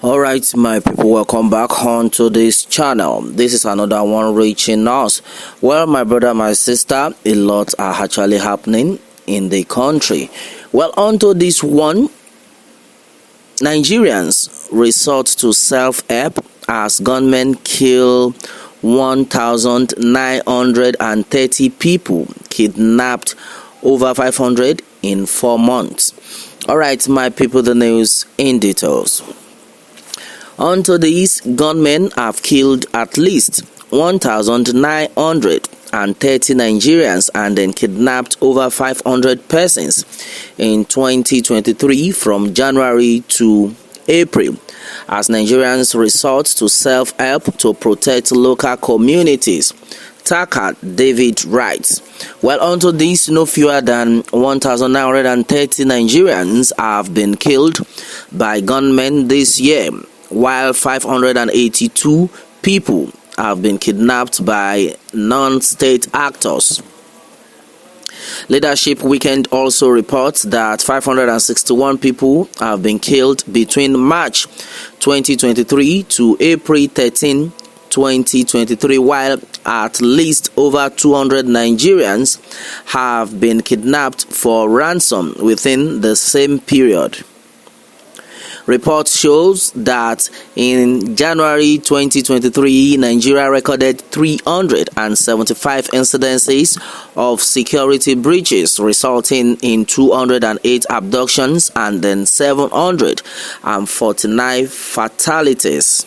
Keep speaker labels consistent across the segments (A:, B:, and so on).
A: Alright, my people, welcome back onto this channel. This is another one reaching us. Well, my brother, my sister, a lot are actually happening in the country. Well, onto this one, Nigerians resort to self-help as gunmen kill 1,930 people, kidnapped over 500 in 4 months. Alright, my people, the news in details. Onto these, gunmen have killed at least 1,930 Nigerians and then kidnapped over 500 persons in 2023 from January to April, as Nigerians resort to self-help to protect local communities. Taka David writes, well, onto this, no fewer than 1,930 Nigerians have been killed by gunmen this year, while 582 people have been kidnapped by non-state actors. Leadership Weekend also reports that 561 people have been killed between March 2023 to April 13, 2023, while at least over 200 Nigerians have been kidnapped for ransom within the same period. Report shows that in January 2023, Nigeria recorded 375 incidences of security breaches, resulting in 208 abductions and then 749 fatalities.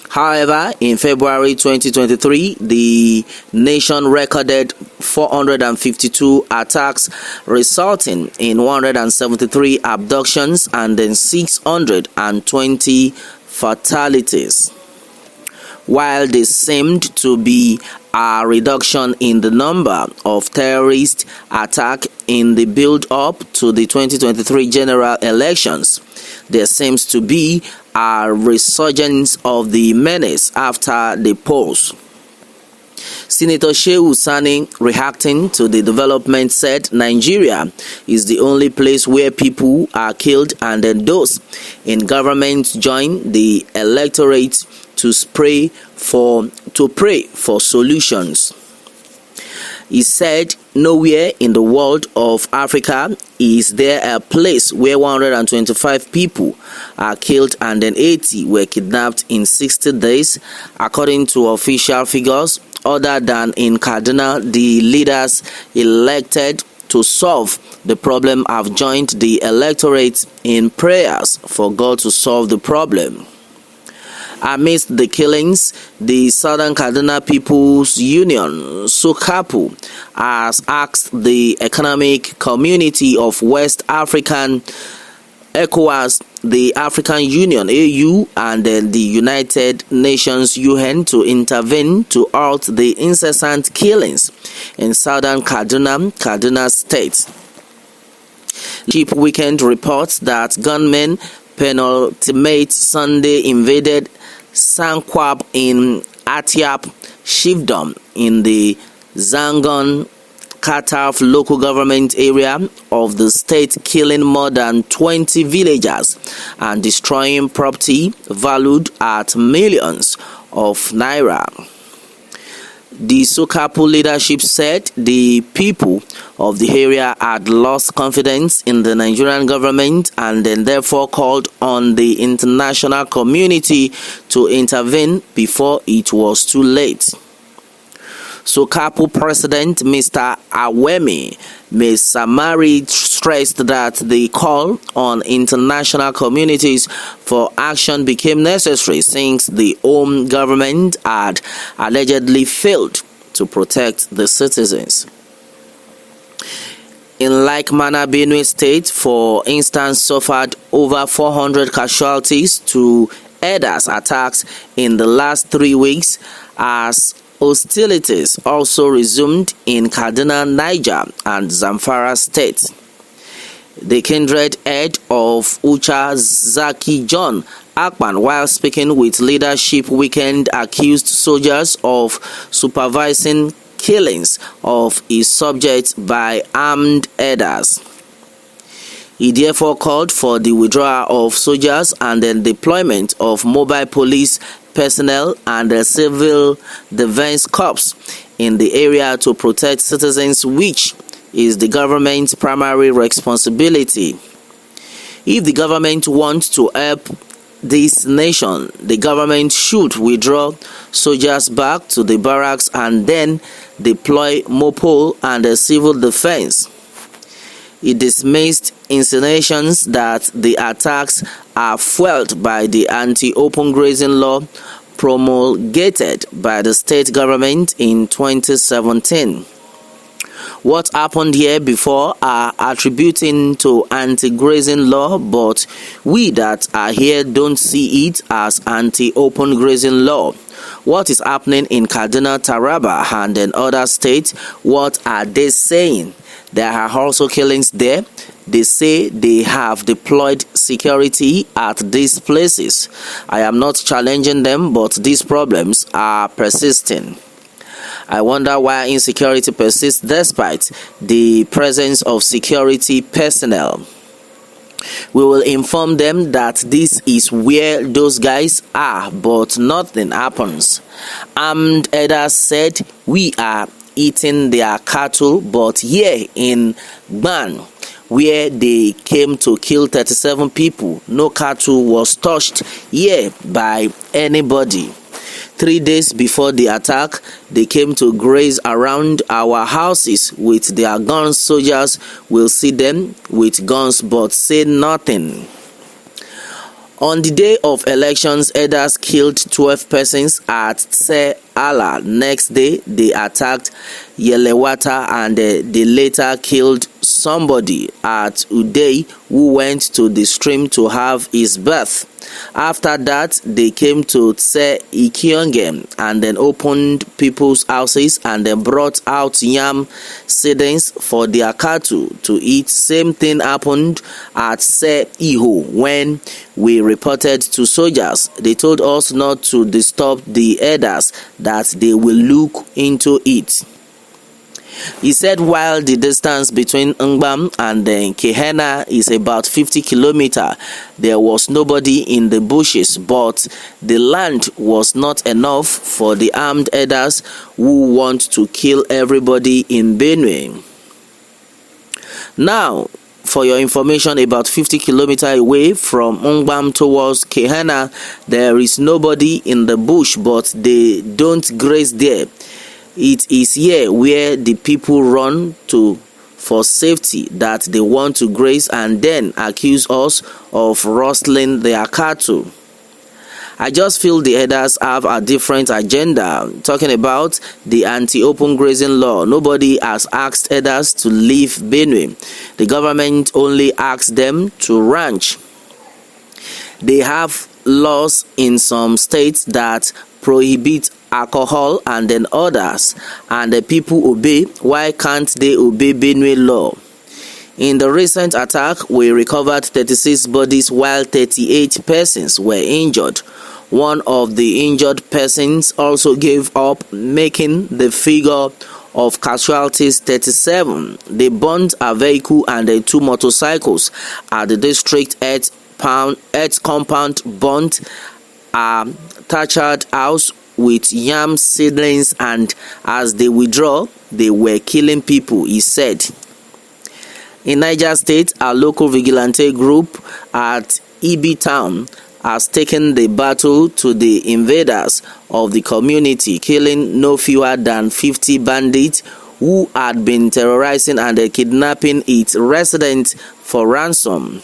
A: However, in February 2023, the nation recorded 452 attacks, resulting in 173 abductions and then 620 fatalities. While there seemed to be a reduction in the number of terrorist attacks in the build-up to the 2023 general elections, there seems to be a resurgence of the menace after the polls. Senator Shehu Sani, reacting to the development, said Nigeria is the only place where people are killed and then those in government join the electorate to pray for solutions. He said, nowhere in the world of Africa is there a place where 125 people are killed and then 80 were kidnapped in 60 days, according to official figures, other than in Kaduna. The leaders elected to solve the problem have joined the electorate in prayers for God to solve the problem. Amidst the killings, the Southern Kaduna People's Union, SOCAPU, has asked the Economic Community of West African, ECOWAS, the African Union, AU, and the United Nations, UN, to intervene to halt the incessant killings in Southern Kaduna State. Leadership Weekend reports that gunmen penultimate Sunday invaded Sankwab in Atiap Chiefdom in the Zangon Kataf local government area of the state, killing more than 20 villagers and destroying property valued at millions of naira. The SOCAPU leadership said the people of the area had lost confidence in the Nigerian government and then therefore called on the international community to intervene before it was too late. SOCAPU President Mr. Awemi Mesamari stressed that the call on international communities for action became necessary since the home government had allegedly failed to protect the citizens. In like manner, Benue State, for instance, suffered over 400 casualties to herders attacks in the last 3 weeks, as hostilities also resumed in Kaduna, Niger, and Zamfara State. The kindred head of Ucha, Zaki John Akpan, while speaking with Leadership Weekend, accused soldiers of supervising killings of his subjects by armed herders. He therefore called for the withdrawal of soldiers and the deployment of mobile police personnel and the civil defense corps in the area to protect citizens, which is the government's primary responsibility. If the government wants to help this nation, the government should withdraw soldiers back to the barracks and then deploy MOPOL and the civil defense. He dismissed insinuations that the attacks are fueled by the anti-open grazing law promulgated by the state government in 2017. What happened here before are attributing to anti-grazing law, but we that are here don't see it as anti-open grazing law. What is happening in Kaduna, Taraba and in other states, what are they saying? There are also killings there. They say they have deployed security at these places. I am not challenging them, but these problems are persisting. I wonder why insecurity persists despite the presence of security personnel. We will inform them that this is where those guys are, but nothing happens. Armed herders said we are eating their cattle, but here in Ban, where they came to kill 37 people, no cattle was touched here by anybody. 3 days before the attack, they came to graze around our houses with their guns. Soldiers will see them with guns but say nothing. On the day of elections, herders killed 12 persons at Se Allah. Next day, they attacked Yelewata and they later killed somebody at Uday who went to the stream to have his birth. After that, they came to Tse Ikyonge and then opened people's houses and then brought out yam seedings for their cattle to eat. Same thing happened at Se Iho when we reported to soldiers. They told us not to disturb the herders, that they will look into it. He said while the distance between Ngbam and Kehena is about 50 kilometers, there was nobody in the bushes, but the land was not enough for the armed herders who want to kill everybody in Benue. Now, for your information, about 50 kilometers away from Ngbam towards Kehena, there is nobody in the bush, but they don't graze there. It is here where the people run to for safety that they want to graze and then accuse us of rustling their cattle. I just feel the herders have a different agenda. Talking about the anti-open grazing law, nobody has asked herders to leave Benue. The government only asked them to ranch. They have laws in some states that prohibit alcohol and then others, and the people obey. Why can't they obey Benue law? In the recent attack, we recovered 36 bodies while 38 persons were injured. One of the injured persons also gave up, making the figure of casualties 37. They burned a vehicle and 2 motorcycles at the district Earth compound, burnt a thatched house with yam seedlings, and as they withdraw, they were killing people, he said. In Niger State, a local vigilante group at Ibi town has taken the battle to the invaders of the community, killing no fewer than 50 bandits who had been terrorizing and kidnapping its residents for ransom.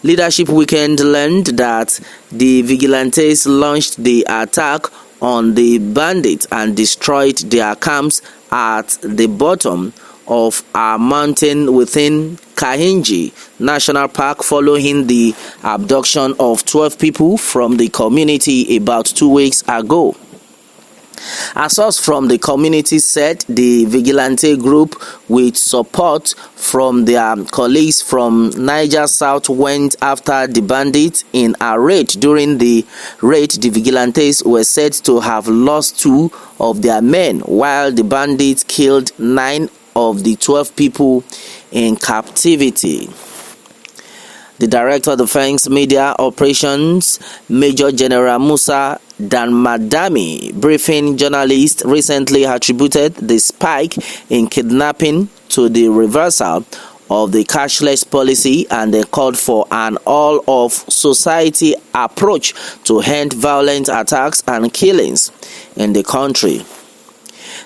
A: Leadership Weekend learned that the vigilantes launched the attack on the bandits and destroyed their camps at the bottom of a mountain within Kahinji National Park following the abduction of 12 people from the community about 2 weeks ago. A source from the community said the vigilante group, with support from their colleagues from Niger South, went after the bandits in a raid. During the raid, the vigilantes were said to have lost 2 of their men, while the bandits killed 9 of the 12 people in captivity. The Director of Defense Media Operations, Major General Musa Danmadami, briefing journalists, recently attributed the spike in kidnapping to the reversal of the cashless policy, and they called for an all-of-society approach to end violent attacks and killings in the country.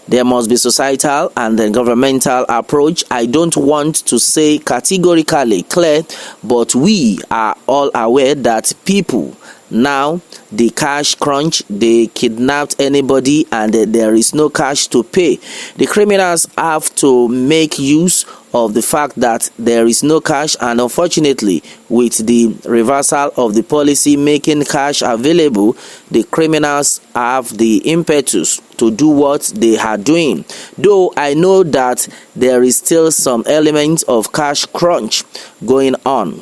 A: There must be societal and then governmental approach. I don't want to say categorically clear, but we are all aware that people now, the cash crunch, they kidnapped anybody and there is no cash to pay. The criminals have to make use of the fact that there is no cash, and unfortunately, with the reversal of the policy making cash available, the criminals have the impetus to do what they are doing. Though I know that there is still some element of cash crunch going on.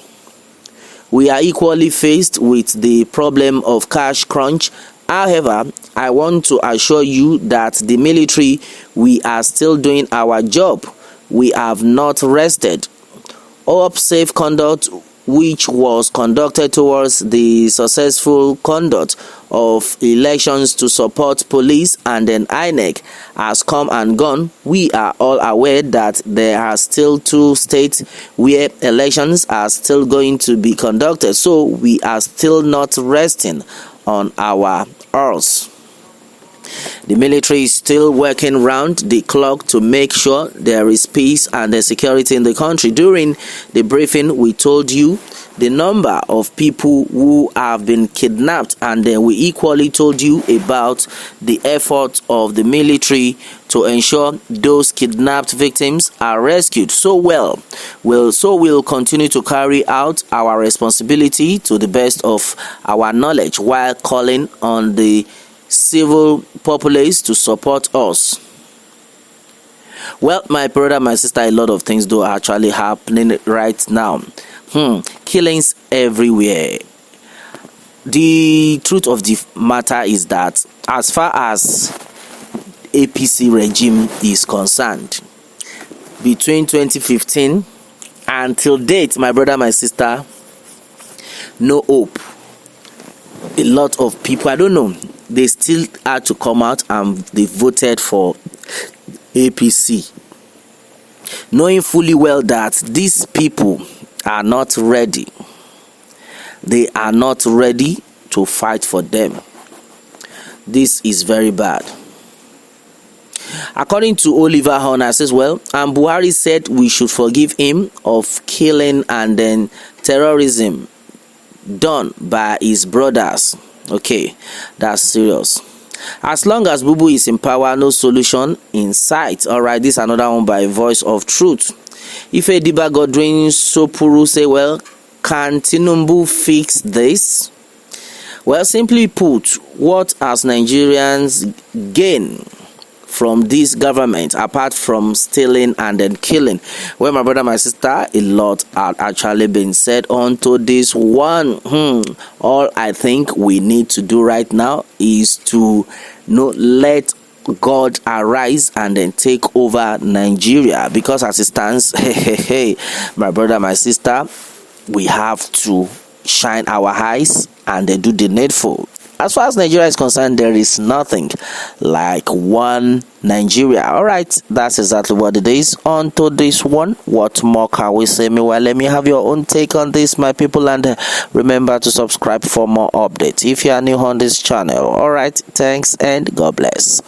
A: We are equally faced with the problem of cash crunch. However, I want to assure you that the military, we are still doing our job. We have not rested. Up safe conduct, which was conducted towards the successful conduct of elections to support police and then INEC, has come and gone. We are all aware that there are still 2 states where elections are still going to be conducted, so we are still not resting on our oars. The military is still working round the clock to make sure there is peace and security in the country. During the briefing, we told you the number of people who have been kidnapped, and then we equally told you about the efforts of the military to ensure those kidnapped victims are rescued. We'll continue to carry out our responsibility to the best of our knowledge, while calling on the civil populace to support us. Well, my brother, my sister, a lot of things do actually happening right now. Killings everywhere. The truth of the matter is that as far as APC regime is concerned, between 2015 until date, my brother, my sister, no hope. A lot of people, I don't know, they still had to come out and they voted for APC, knowing fully well that these people are not ready. They are not ready to fight for them. This is very bad. According to Oliver Horner, says, well, and Buhari said we should forgive him of killing and then terrorism done by his brothers. Okay, that's serious. As long as Bubu is in power, no solution in sight. Alright, this is another one by Voice of Truth. If Ediba Godwin Sopuru say, well, can Tinubu fix this? Well, simply put, what has Nigerians gained from this government apart from stealing and then killing? Well, my brother, my sister, a lot had actually been said onto this one. All I think we need to do right now is to let God arise and then take over Nigeria, because as it stands, my brother, my sister, we have to shine our eyes and then do the needful. As far as Nigeria is concerned, there is nothing like one Nigeria. Alright, that's exactly what it is. On to this one, what more can we say? Meanwhile, let me have your own take on this, my people, and remember to subscribe for more updates if you are new on this channel. Alright, thanks and God bless.